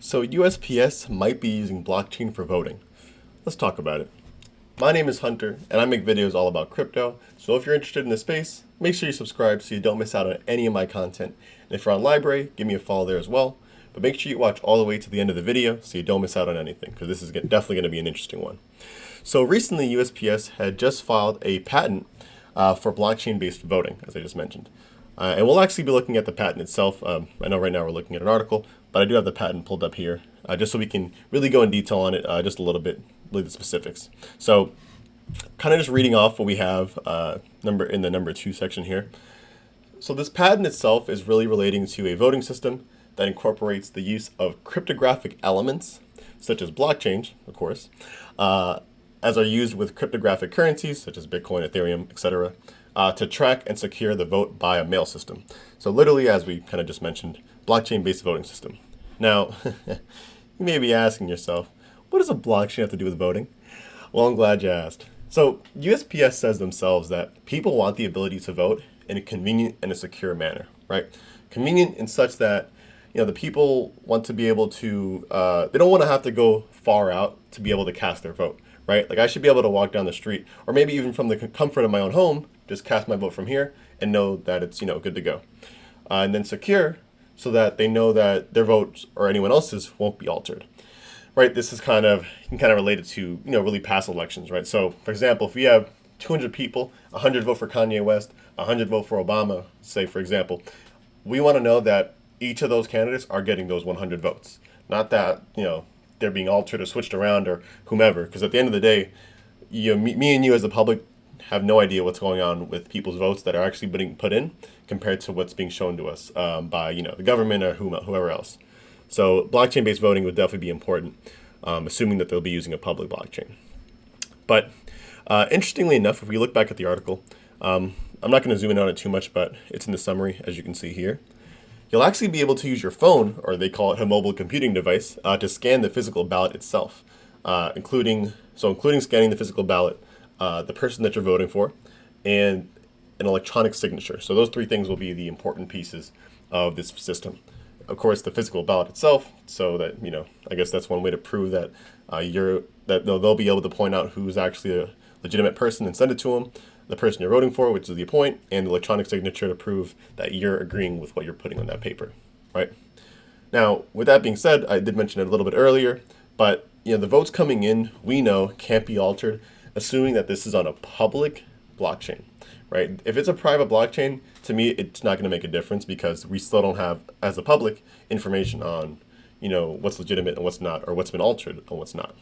So USPS might be using blockchain for voting. Let's talk about it. My name is Hunter, and I make videos all about crypto. So if you're interested in this space, make sure you subscribe so you don't miss out on any of my content. And if you're on Library, give me a follow there as well. But make sure you watch all the way to the end of the video so you don't miss out on anything, because this is definitely going to be an interesting one. So recently, USPS had just filed a patent for blockchain-based voting, as I just mentioned. And we'll actually be looking at the patent itself. I know right now we're looking at an article, but I do have the patent pulled up here, just so we can really go in detail on it just a little bit, really the specifics. So kind of just reading off what we have in the number 2 section here. So this patent itself is really relating to a voting system that incorporates the use of cryptographic elements, such as blockchain, of course, as are used with cryptographic currencies, such as Bitcoin, Ethereum, etc., to track and secure the vote by a mail system. So literally, as we kind of just mentioned, blockchain-based voting system. Now, you may be asking yourself, what does a blockchain have to do with voting? Well, I'm glad you asked. So USPS says themselves that people want the ability to vote in a convenient and a secure manner, right? Convenient in such that, the people want to be able to, they don't want to have to go far out to be able to cast their vote, right? Like I should be able to walk down the street, or maybe even from the comfort of my own home, just cast my vote from here and know that it's, good to go. And then secure, so that they know that their votes or anyone else's won't be altered, right? This is you can relate it to, really past elections, right? So for example, if we have 200 people, 100 vote for Kanye West, 100 vote for Obama, say for example, we want to know that each of those candidates are getting those 100 votes. Not that, they're being altered or switched around or whomever, because at the end of the day, me and you as the public have no idea what's going on with people's votes that are actually being put in compared to what's being shown to us by, the government or whoever else. So blockchain-based voting would definitely be important, assuming that they'll be using a public blockchain. But interestingly enough, if we look back at the article, I'm not going to zoom in on it too much, but it's in the summary, as you can see here. You'll actually be able to use your phone, or they call it a mobile computing device, to scan the physical ballot itself, including scanning the physical ballot, the person that you're voting for, and an electronic signature. So those 3 things will be the important pieces of this system. Of course, the physical ballot itself, so that, I guess that's one way to prove that they'll be able to point out who's actually a legitimate person and send it to them, the person you're voting for, which is the point, and the electronic signature to prove that you're agreeing with what you're putting on that paper, right? Now, with that being said, I did mention it a little bit earlier, but the votes coming in, we know, can't be altered, assuming that this is on a public blockchain, right? If it's a private blockchain, to me, it's not going to make a difference because we still don't have, as the public, information on, what's legitimate and what's not, or what's been altered and what's not.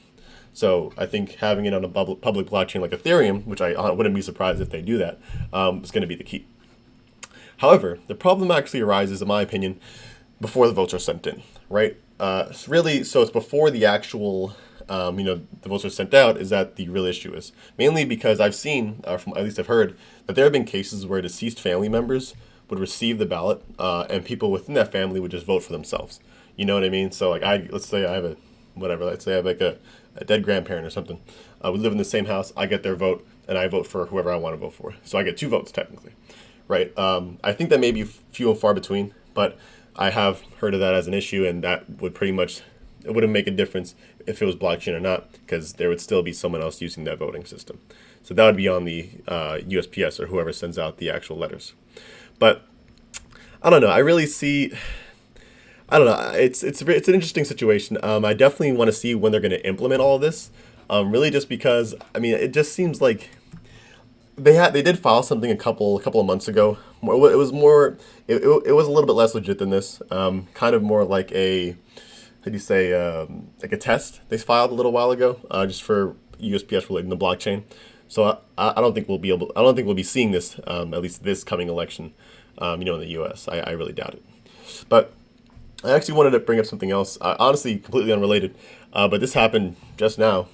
So I think having it on a public blockchain like Ethereum, which I wouldn't be surprised if they do that, is going to be the key. However, the problem actually arises, in my opinion, before the votes are sent in, right? So it's before the actual, the votes are sent out is that the real issue is. Mainly because I've seen, or at least I've heard, that there have been cases where deceased family members would receive the ballot, and people within that family would just vote for themselves. You know what I mean? So let's say I have a dead grandparent or something. We live in the same house. I get their vote, and I vote for whoever I want to vote for. So I get 2 votes technically, right? I think that may be few and far between, but I have heard of that as an issue, and that would it wouldn't make a difference if it was blockchain or not, because there would still be someone else using that voting system. So that would be on the USPS or whoever sends out the actual letters. But I don't know. I don't know. It's an interesting situation. I definitely want to see when they're going to implement all of this. Really, just because it just seems like they did file something a couple of months ago. It was a little bit less legit than this. Kind of more like a like a test they filed a little while ago, just for USPS relating to blockchain. So I don't think we'll be seeing this, at least this coming election, in the U.S. I really doubt it. But I actually wanted to bring up something else, honestly completely unrelated, but this happened just now.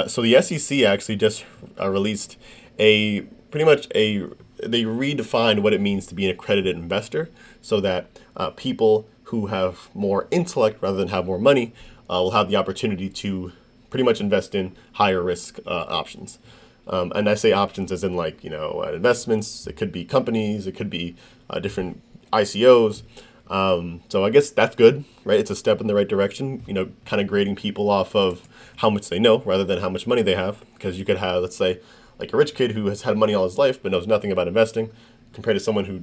So the SEC actually just released they redefined what it means to be an accredited investor, so that people who have more intellect rather than have more money will have the opportunity to pretty much invest in higher risk options. And I say options as in investments. It could be companies, it could be different ICOs. So I guess that's good, right? It's a step in the right direction, kind of grading people off of how much they know rather than how much money they have. Because you could have, let's say, like a rich kid who has had money all his life but knows nothing about investing compared to someone who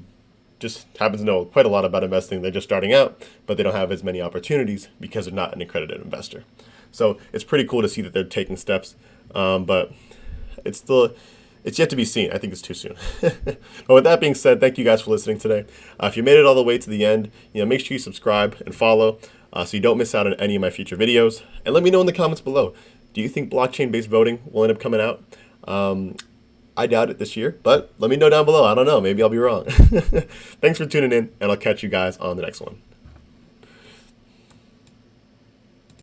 just happens to know quite a lot about investing. They're just starting out, but they don't have as many opportunities because they're not an accredited investor. So it's pretty cool to see that they're taking steps, but it's yet to be seen. I think it's too soon. But with that being said, thank you guys for listening today. If you made it all the way to the end, make sure you subscribe and follow so you don't miss out on any of my future videos. And let me know in the comments below, do you think blockchain-based voting will end up coming out? I doubt it this year, but let me know down below. I don't know. Maybe I'll be wrong. Thanks for tuning in, and I'll catch you guys on the next one.